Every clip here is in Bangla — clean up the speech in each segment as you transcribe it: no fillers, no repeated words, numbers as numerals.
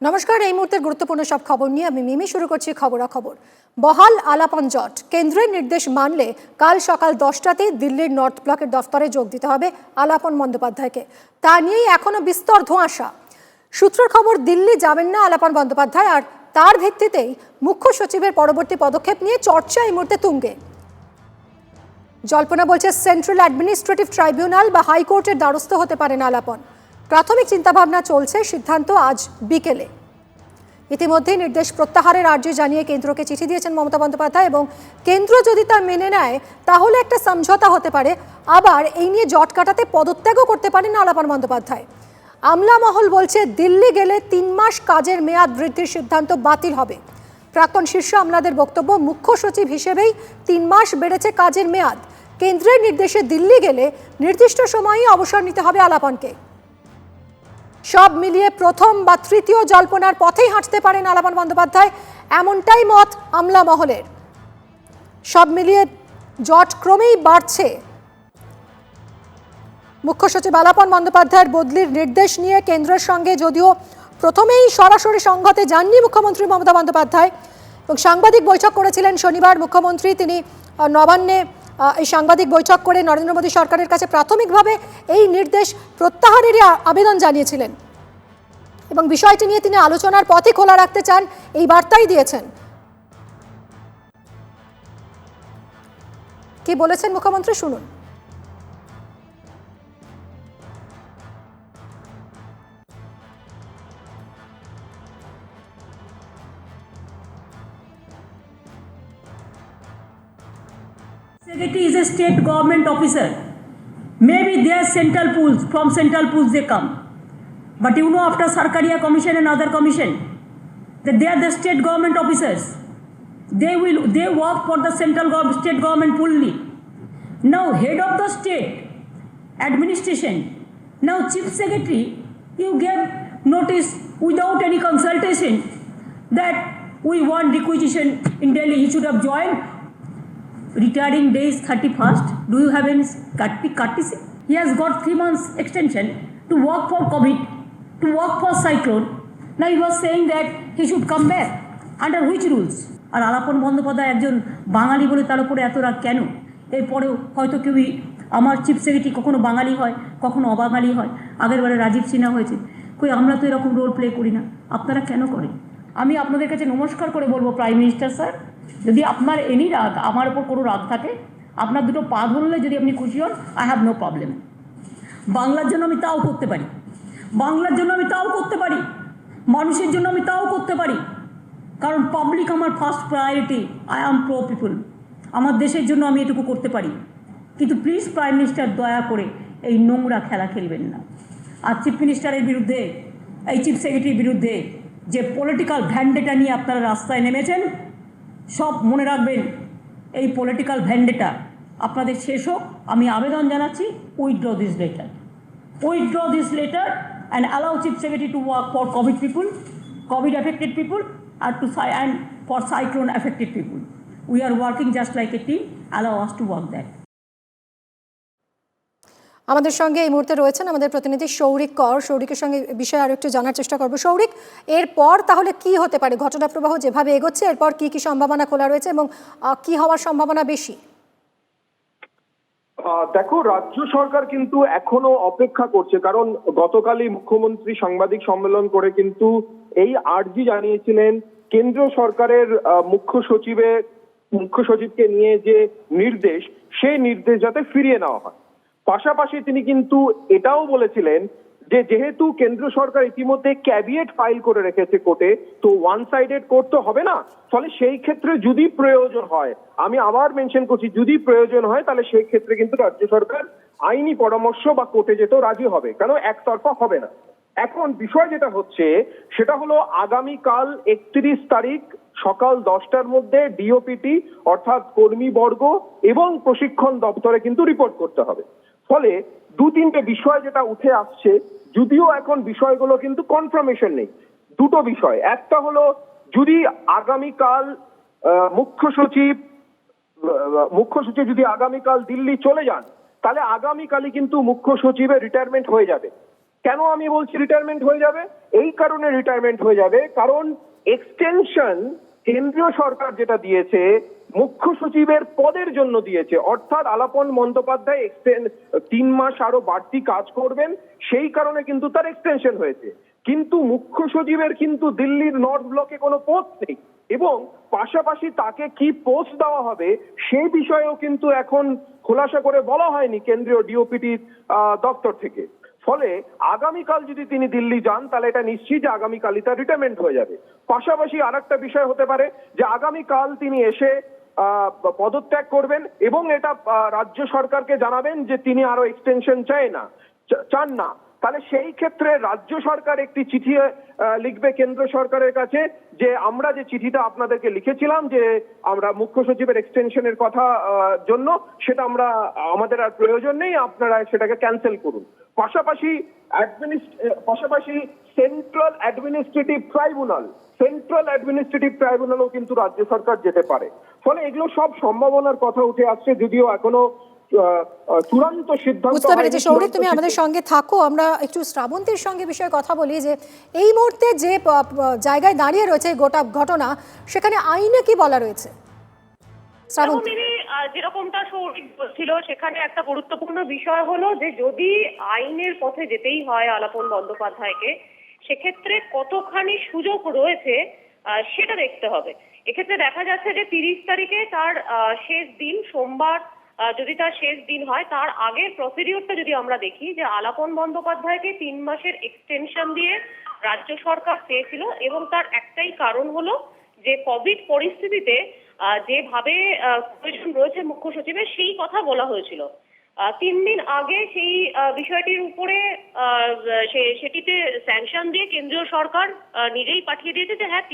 নমস্কার, এই মুহূর্তের গুরুত্বপূর্ণ সব খবর নিয়ে আমি মিমি শুরু করছি খবরাখবর। বহাল আলাপন জট, কেন্দ্রের নির্দেশ মানলে কাল সকাল 10টাতেই দিল্লির নর্থ ব্লকের দফতরে যোগ দিতে হবে আলাপন বন্দ্যোপাধ্যায়কে। তা নিয়েই এখনো বিস্তর ধোঁয়াশা। সূত্রের খবর, দিল্লি যাবেন না আলাপন বন্দ্যোপাধ্যায়, আর তার ভিত্তিতেই মুখ্য সচিবের পরবর্তী পদক্ষেপ নিয়ে চর্চা এই মুহূর্তে তুঙ্গে। জল্পনা বলছে সেন্ট্রাল অ্যাডমিনিস্ট্রেটিভ ট্রাইব্যুনাল বা হাইকোর্টের দ্বারস্থ হতে পারেন আলাপন। প্রাথমিক চিন্তাভাবনা চলছে, সিদ্ধান্ত আজ বিকেলে। ইতিমধ্যে নির্দেশ প্রত্যাহারের আর্জি জানিয়ে কেন্দ্রকে চিঠি দিয়েছেন মমতা বন্দ্যোপাধ্যায়, এবং কেন্দ্র যদি তা মেনে নেয় তাহলে একটা সমঝোতা হতে পারে। আবার এই নিয়ে জট কাটাতে পদত্যাগও করতে পারেন আলাপন বন্দ্যোপাধ্যায়। আমলা মহল বলছে দিল্লি গেলে 3 মাস কাজের মেয়াদ বৃদ্ধির সিদ্ধান্ত বাতিল হবে। প্রাক্তন শীর্ষ আমলাদের বক্তব্য, মুখ্য সচিব হিসেবেই 3 মাস বেড়েছে কাজের মেয়াদ। কেন্দ্রের নির্দেশে দিল্লি গেলে নির্দিষ্ট সময়েই অবসর নিতে হবে আলাপনকে। সব মিলিয়ে প্রথম বা তৃতীয় জল্পনার পথেই হাঁটতে পারেন আলাপন বন্দ্যোপাধ্যায়, এমনটাই মত আমলা মহলের। সব মিলিয়ে জট ক্রমেই বাড়ছে। মুখ্য সচিব আলাপন বন্দ্যোপাধ্যায়ের বদলির নির্দেশ নিয়ে কেন্দ্রের সঙ্গে যদিও প্রথমেই সরাসরি সংঘাতে যাননি মুখ্যমন্ত্রী মমতা বন্দ্যোপাধ্যায়, এবং সাংবাদিক বৈঠক করেছিলেন শনিবার মুখ্যমন্ত্রী। তিনি নবান্নে এই সাংবাদিক বৈঠক করে নরেন্দ্র মোদী সরকারের কাছে প্রাথমিকভাবে এই নির্দেশ প্রত্যাহারেরই আবেদন জানিয়েছিলেন, এবং বিষয়টি নিয়ে তিনি আলোচনার পথই খোলা রাখতে চান, এই বার্তাই দিয়েছেন। কি বলেছেন মুখ্যমন্ত্রী, শুনুন। Secretary is a state government officer. Maybe their central pools, from central pools they come. But you know, after Sarkaria Commission and other commission, that they are the state government officers. They work for the state government fully. Now head of the state administration, now chief secretary, you gave notice without any consultation that we want requisition in Delhi. He should have joined. Retiring day is 31st. Do you have any courtesy? He has got 3 months extension to work for COVID, to work for cyclone. Now he was saying that he should come back. Under which rules? আর আলাপন বন্দ্যোপাধ্যায় একজন বাঙালি বলে তার উপরে এত রাগ কেন? এরপরেও হয়তো কেউ আমার চিফ সেক্রেটারি কখনো বাঙালি হয়, কখনো অবাঙালি হয়। আগের বারে রাজীব সিনহা হয়েছে। কই আমরা তো এরকম রোল প্লে করি না, আপনারা কেন করেন? আমি আপনাদের কাছে নমস্কার করে বলবো, প্রাইম মিনিস্টার স্যার, যদি আপনার এনি রাগ, আমার ওপর কোনো রাগ থাকে, আপনার দুটো পা ধরলে যদি আপনি খুশি হন, আই হ্যাভ নো প্রবলেম। বাংলার জন্য আমি তাও করতে পারি, বাংলার জন্য আমি তাও করতে পারি, মানুষের জন্য আমি তাও করতে পারি, কারণ পাবলিক আমার first priority. I am pro people. আমার দেশের জন্য আমি এটুকু করতে পারি। কিন্তু প্লিজ প্রাইম মিনিস্টার, দয়া করে এই নোংরা খেলা খেলবেন না। আর চিফ মিনিস্টারের বিরুদ্ধে, এই চিফ সেক্রেটারির বিরুদ্ধে যে পলিটিক্যাল ভ্যান্ডেটা নিয়ে আপনারা রাস্তায় নেমেছেন, সব মনে রাখবেন, এই পলিটিক্যাল ভ্যান্ডেটা আপনাদের শেষ হোক। আমি আবেদন জানাচ্ছি, withdraw this letter, withdraw this letter and allow chief secretary to work for Covid people, Covid affected people, and for cyclone affected people. We are working just like a team. Allow us to work that. আমাদের সঙ্গে এই মুহূর্তে রয়েছেন আমাদের প্রতিনিধি সৌরিক কর। সৌরিকের সঙ্গে বিষয়ে আরো একটু জানার চেষ্টা করবো। সৌরিক, এরপর তাহলে কি হতে পারে? ঘটনা প্রবাহ যেভাবে এগোচ্ছে, এরপর কি কি সম্ভাবনা খোলা রয়েছে এবং কি হওয়ার সম্ভাবনা বেশি? দেখো, রাজ্য সরকার কিন্তু এখনো অপেক্ষা করছে, কারণ গতকালই মুখ্যমন্ত্রী সাংবাদিক সম্মেলন করে কিন্তু এই আর্জি জানিয়েছিলেন কেন্দ্র সরকারের মুখ্য সচিবকে নিয়ে যে নির্দেশ, সেই নির্দেশ যাতে ফিরিয়ে নেওয়া হয়। পাশাপাশি তিনি কিন্তু এটাও বলেছিলেন যে যেহেতু কেন্দ্র সরকার ইতিমধ্যে ক্যাবিনেট ফাইল করে রেখেছে কোর্টে, তো ওয়ান সাইডেড কোর্ট তো হবে না, ফলে সেই ক্ষেত্রে যদি প্রয়োজন হয়, আমি আবার মেনশন করছি, যদি প্রয়োজন হয়, তাহলে সেই ক্ষেত্রে কিন্তু রাজ্য সরকার আইনি পরামর্শ বা কোর্টে যেতেও রাজি হবে, কেন একতরফা হবে না। এখন বিষয় যেটা হচ্ছে সেটা হলো আগামীকাল 31 তারিখ সকাল 10টার মধ্যে ডিওপিটি অর্থাৎ কর্মীবর্গ এবং প্রশিক্ষণ দপ্তরে কিন্তু রিপোর্ট করতে হবে। ফলে 2-3টে বিষয় যেটা উঠে আসছে, যদিও এখন বিষয়গুলো কিন্তু কনফার্মেশন নেই। দুটো বিষয়, একটা হলো যদি আগামীকাল মুখ্য সচিব যদি আগামীকাল দিল্লি চলে যান, তাহলে আগামীকালই কিন্তু মুখ্য সচিবের রিটায়ারমেন্ট হয়ে যাবে। কেন আমি বলছি রিটায়ারমেন্ট হয়ে যাবে? এই কারণে রিটায়ারমেন্ট হয়ে যাবে কারণ এক্সটেনশন কেন্দ্রীয় সরকার যেটা দিয়েছে মুখ্য সচিবের পদের জন্য দিয়েছে, অর্থাৎ আলাপন বন্দ্যোপাধ্যায় 3 মাস আরো বাড়তি কাজ করবেন, সেই কারণে কিন্তু তার এক্সটেনশন হয়েছে। কিন্তু মুখ্য সচিবের কিন্তু দিল্লির নর্থ ব্লকে কোনো পোস্ট নেই এবং পাশাপাশি তাকে কি পোস্ট দেওয়া হবে সেই বিষয়েও কিন্তু এখন খোলাসা করে বলা হয়নি কেন্দ্রীয় ডিওপিটি দপ্তর থেকে। ফলে আগামীকাল যদি তিনি দিল্লি যান তাহলে এটা নিশ্চিত যে আগামীকালই তার রিটায়ারমেন্ট হয়ে যাবে। পাশাপাশি আরেকটা বিষয় হতে পারে যে আগামীকাল তিনি এসে পদত্যাগ করবেন এবং এটা রাজ্য সরকারকে জানাবেন যে তিনি আরো এক্সটেনশন চান না। তাহলে সেই ক্ষেত্রে রাজ্য সরকার একটি চিঠি লিখবে কেন্দ্র সরকারের কাছে যে আমরা যে চিঠিটা আপনাদেরকে লিখেছিলাম যে আমরা মুখ্য সচিবের এক্সটেনশনের কথা জন্য সেটা আমাদের আর প্রয়োজন নেই, আপনারা সেটাকে ক্যান্সেল করুন। পাশাপাশি সেন্ট্রাল অ্যাডমিনিস্ট্রেটিভ ট্রাইব্যুনালও কিন্তু রাজ্য সরকার যেতে পারে। ফলে এগুলো সব সম্ভাবনার কথা উঠে আসছে, যদিও এখনো চূড়ান্ত সিদ্ধান্ত বুঝতে পেরেছি। সৌরিক, তুমি আমাদের সঙ্গে থাকো, আমরা একটু শ্রাবন্তীর সঙ্গে বিষয়ে কথা বলি যে এই মুহূর্তে যে জায়গায় দাঁড়িয়ে রয়েছে গোটা ঘটনা, সেখানে আইনে কি বলা রয়েছে? শ্রাবন্তী, যেরকমটা সৌরিক বলছিল, সেখানে একটা গুরুত্বপূর্ণ বিষয় হলো যে যদি আইনের পথে যেতেই হয় আলাপন বন্দ্যোপাধ্যায়কে, সেক্ষেত্রে কতখানি সুযোগ রয়েছে সেটা দেখতে হবে। এক্ষেত্রে দেখা যাচ্ছে যে 30 তারিখে তার শেষ দিন, সোমবার যদি তার শেষ দিন হয়, তার আগের প্রসিডিওরটা যদি আমরা দেখি যে আলাপন বন্দ্যোপাধ্যায়কে 3 মাসের এক্সটেনশন দিয়ে রাজ্য সরকার চেয়েছিল এবং তার একটাই কারণ হলো যে কোভিড পরিস্থিতিতে যেভাবে প্রয়োজন রয়েছে মুখ্য সচিবের, সেই কথা বলা হয়েছিল। 3 দিন আগে সেই বিষয়টির উপরে সেটিতে স্যাংশন দিয়ে কেন্দ্রীয় সরকার নিজেই পাঠিয়ে দিয়েছে যে হ্যাঁ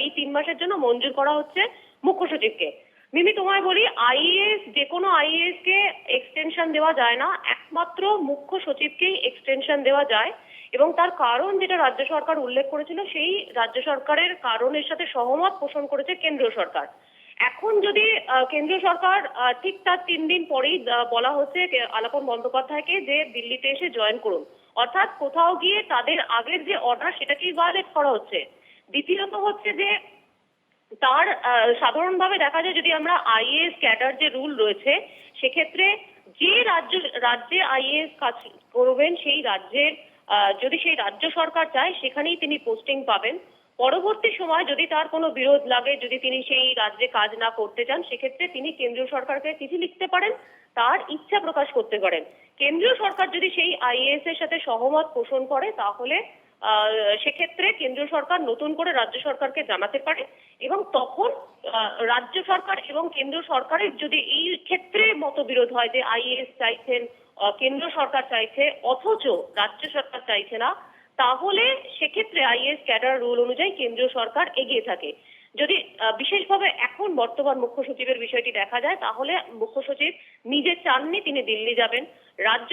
এই 3 মাসের জন্য মঞ্জুর করা হচ্ছে মুখ্য সচিবকে। মিমি, তোমায় বলি, যে কোনো আইএএস কে এক্সটেনশন দেওয়া যায় না, একমাত্র মুখ্য সচিবকেই এক্সটেনশন দেওয়া যায় এবং তার কারণ যেটা রাজ্য সরকার উল্লেখ করেছিল, সেই রাজ্য সরকারের কারণের সাথে সহমত পোষণ করেছে কেন্দ্রীয় সরকার। এখন যদি কেন্দ্রীয় সরকার ঠিক তার 3 দিন পরেই বলা হচ্ছে আলাপন বন্দ্যোপাধ্যায়কে যে দিল্লিতে এসে জয়েন করুন, অর্থাৎ কোথাও গিয়ে তাদের আগের যে অর্ডার সেটাকেই ভায়োলেট করা হচ্ছে। দ্বিতীয়ত হচ্ছে যে তার সাধারণভাবে দেখা যায় যদি আমরা আইএএস ক্যাডার যে রুল রয়েছে, সেক্ষেত্রে যে রাজ্যে আইএএস কাজ করবেন সেই রাজ্যের যদি সেই রাজ্য সরকার চায় সেখানেই তিনি পোস্টিং পাবেন। পরবর্তী সময় যদি তার কোনো বিরোধ লাগে, যদি তিনি সেই রাজ্যে কাজ না করতে চান, সেক্ষেত্রে তিনি কেন্দ্রীয় সরকারকে চিঠি লিখতে পারেন, তার ইচ্ছা প্রকাশ করতে পারেন। কেন্দ্রীয় সরকার যদি সেই আইএএস এর সাথে সহমত পোষণ করে তাহলে সেক্ষেত্রে কেন্দ্রীয় সরকার নতুন করে রাজ্য সরকারকে জানাতে পারে এবং তখন রাজ্য সরকার এবং কেন্দ্র সরকারের যদি এই ক্ষেত্রে মতবিরোধ হয় যে আইএএস চাইছেন, কেন্দ্র সরকার চাইছে অথচ রাজ্য সরকার চাইছে না, তাহলে সেক্ষেত্রে আইএএস ক্যাডার রুল অনুযায়ী কেন্দ্রীয় সরকার এগিয়ে থাকে। যদি বিশেষভাবে এখন বর্তমান মুখ্য সচিবের বিষয়টি দেখা যায়, তাহলে মুখ্য সচিব নিজে চাননি তিনি দিল্লি যাবেন, রাজ্য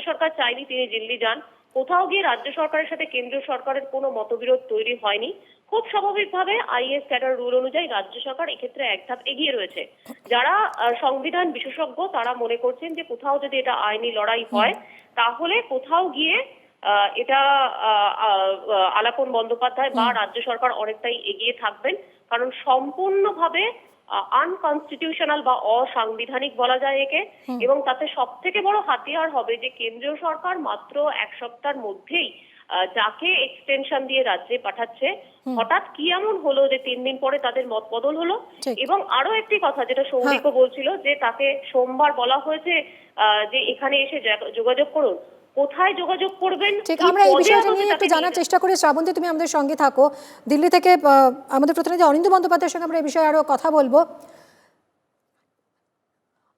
সরকার চাইনি তিনি দিল্লি যান, কোথাও গিয়ে রাজ্য সরকারের সাথে কেন্দ্রীয় সরকারের কোনো মতবিরোধ তৈরি হয়নি। খুব স্বাভাবিকভাবে আইএএস ক্যাডার রুল অনুযায়ী রাজ্য সরকার এক্ষেত্রে এক ধাপ এগিয়ে রয়েছে। যারা সংবিধান বিশেষজ্ঞ তারা মনে করছেন যে কোথাও যদি এটা আইনি লড়াই হয় তাহলে কোথাও গিয়ে এটা আলাপন বন্দ্যোপাধ্যায় বা রাজ্য সরকার অনেকটাই এগিয়ে থাকবেন, কারণ সম্পূর্ণভাবে আনকনস্টিটিউশনাল বা অসাংবিধানিক বলা যায় একে, এবং তাতে সব থেকে বড় হাতিয়ার হবে যে কেন্দ্রীয় সরকার মাত্র 1 সপ্তাহের মধ্যেই যাকে এক্সটেনশন দিয়ে রাজ্যে পাঠাচ্ছে, হঠাৎ কি এমন হলো যে 3 দিন পরে তাদের মত বদল হলো। এবং আরো একটি কথা যেটা সৌরিকও বলছিল যে তাকে সোমবার বলা হয়েছে যে এখানে এসে যোগাযোগ করুন, কোথায় যোগাযোগ করবেন? ঠিক, আমরা এই বিষয়টা নিয়ে একটু জানার চেষ্টা করি। শ্রাবন্তী, তুমি আমাদের সঙ্গে থাকো। দিল্লি থেকে আমাদের প্রতিনিধি অনিন্দ বন্দ্যোপাধ্যায়ের সঙ্গে আমরা এই বিষয়ে আরো কথা বলবো।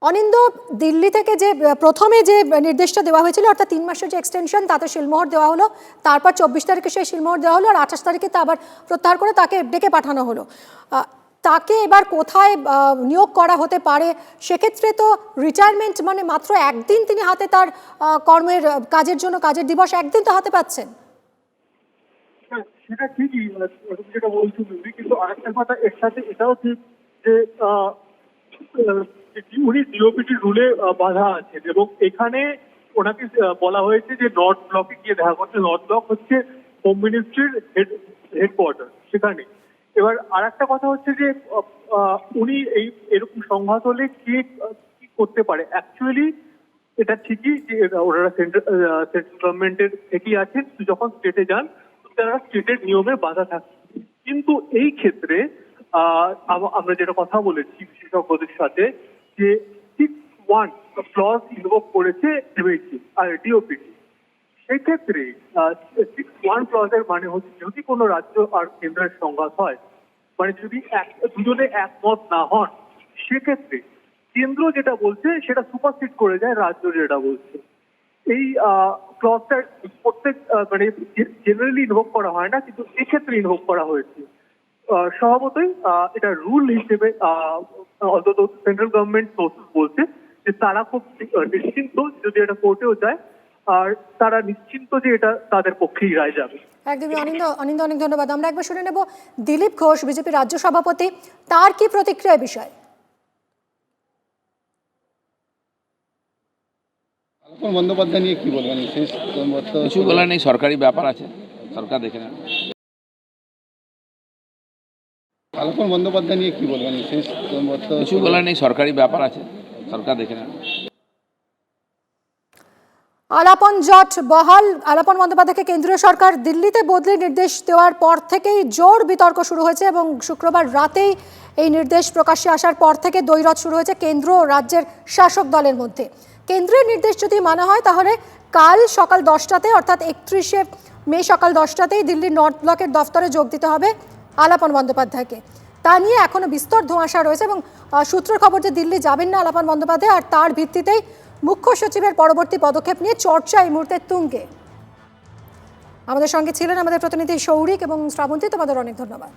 অনিন্দ, দিল্লি থেকে যে প্রথমে যে নির্দেশটা দেওয়া হয়েছিল অর্থাৎ 3 মাসের যে এক্সটেনশন, তাতে শিলমোহর দেওয়া হলো, তারপর 24 তারিখে সেই শিলমোহর দেওয়া হলো আর 28 তারিখে তা আবার প্রত্যাহার করে তাকে ডেকে পাঠানো হলো। তাকে এবার কোথায় নিয়োগ করা হতে পারে? সেক্ষেত্রে তো রিটায়ারমেন্ট মানে মাত্র একদিন তিনি হাতে তার কর্মের কাজের জন্য কাজের দিবস একদিন তো হাতে পাচ্ছেন। সেটা ঠিকই যেটা বলছি, কিন্তু আরেকটা কথা এর সাথে এটাও ঠিক যে উনি ডিওপিটি রুলে বাধা আছেন এবং এখানে ওনাকে বলা হয়েছে যে নর্থ ব্লকে গিয়ে দেখা করতে। নর্থ ব্লক হচ্ছে হোম মিনিস্ট্রির হেডকোয়ার্টার, সেখানে। এবার আর একটা কথা হচ্ছে যে উনি এরকম সংঘাত হলে কে কি করতে পারে। অ্যাকচুয়ালি এটা ঠিকই যে ওনারা সেন্ট্রাল গভর্নমেন্টের থেকেই আছেন, যখন স্টেটে যান তারা স্টেটের নিয়মে বাধা থাকে। কিন্তু এই ক্ষেত্রে আমরা যেটা কথা বলেছি বিশেষজ্ঞদের সাথে, যে 6(1) ক্লজ ইনভোক করেছে এমএইচি আর ডিওপিটি। সেই ক্ষেত্রে 6(1) ক্লজের মানে হচ্ছে যদি কোনো রাজ্য আর কেন্দ্রের সংঘাত হয়, মানে যদি দুজনে একমত না হন, সেক্ষেত্রে কেন্দ্র যেটা বলছে সেটা সুপারসিড করে যায় রাজ্য যেটা বলছে। এই ক্লজটা প্রত্যেক মানে জেনারেলি ইনভোক করা হয় না, কিন্তু এক্ষেত্রে ইনভোক করা হয়েছে। স্বভাবতই এটা রুল হিসেবে অন্তত সেন্ট্রাল গভর্নমেন্ট সোর্সেস বলছে যে তারা খুব নিশ্চিন্ত যদি এটা কোর্টেও যায়, আর তারা নিশ্চিন্ত যে এটা তাদের পক্ষেই রায় যাবে। একদমই অনিন্দ, অনেক ধন্যবাদ। আমরা একবার শুনে নেব দিলীপ ঘোষ, বিজেপি রাজ্য সভাপতি, তার কি প্রতিক্রিয়া বিষয়। আলাপন বন্দ্যোপাধ্যায় নিয়ে কি বলবেন? কিছু বলার নেই, সরকারি ব্যাপার আছে, সরকার দেখে নেন। আলাপন বন্দ্যোপাধ্যায় নিয়ে কি বলবেন? কিছু বলার নেই, সরকারি ব্যাপার আছে, সরকার দেখে নেন। আলাপন জট বহাল। আলাপন বন্দ্যোপাধ্যায়কে কেন্দ্রীয় সরকার দিল্লিতে বদলির নির্দেশ দেওয়ার পর থেকেই জোর বিতর্ক শুরু হয়েছে এবং শুক্রবার রাতেই এই নির্দেশ প্রকাশ্যে আসার পর থেকে দ্বৈরথ শুরু হয়েছে কেন্দ্র ও রাজ্যের শাসক দলের মধ্যে। কেন্দ্রের নির্দেশ যদি মানা হয় তাহলে কাল সকাল 10টাতে অর্থাৎ 31শে মে সকাল 10টাতেই দিল্লির নর্থ ব্লকের দফতরে যোগ দিতে হবে আলাপন বন্দ্যোপাধ্যায়কে। তা নিয়ে এখনো বিস্তর ধোঁয়াশা রয়েছে এবং সূত্রের খবর যে দিল্লি যাবেন না আলাপন বন্দ্যোপাধ্যায়, আর তার ভিত্তিতেই মুখ্য সচিবের পরবর্তী পদক্ষেপ নিয়ে চর্চা এই মুহূর্তে তুঙ্গে। আমাদের সঙ্গে ছিলেন আমাদের প্রতিনিধি সৌরিক এবং শ্রাবন্তী, তোমাদের অনেক ধন্যবাদ।